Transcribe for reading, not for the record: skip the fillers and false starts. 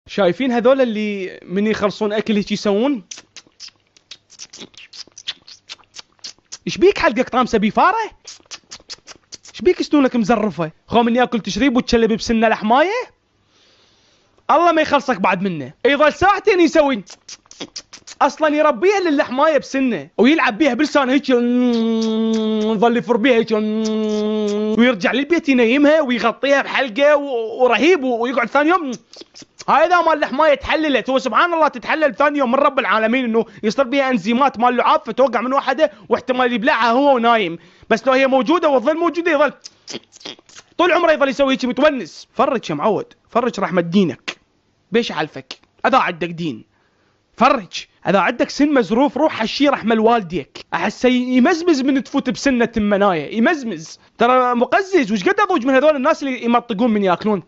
شايفين هذول اللي من يخلصون اكل هيك يسوون؟ ايش بيك حلقك طامسه بفاره؟ ايش بيك سنونك مزرفه؟ خو من ياكل تشريب وتشلب بسنه لحمايه؟ الله ما يخلصك بعد منه. يظل ساعتين يسوي اصلا يربيها للحمايه بسنه ويلعب بيها بلسانه هيك، يظل يفر بيها هيك، ويرجع للبيت ينيمها ويغطيها بحلقه ورهيب، ويقعد ثاني يوم. هذا مال الحمايه تحللت، هو سبحان الله تتحلل ثاني يوم من رب العالمين، انه يصير بيها انزيمات مال اللعاب فتوقع من واحده واحتمال يبلعها هو ونايم، بس لو هي موجوده وتظل موجوده يظل طول عمره يظل يسوي هيك متونس. فرج يا معود، فرج رحمه دينك، بيش حلفك اذا عندك دين فرج. اذا عندك سن مزروف روح حشي رحمه لوالديك، احس يمزمز من تفوت بسنه المنايه، يمزمز ترى مقزز. وش قد اضوج من هذول الناس اللي يمطقون من ياكلون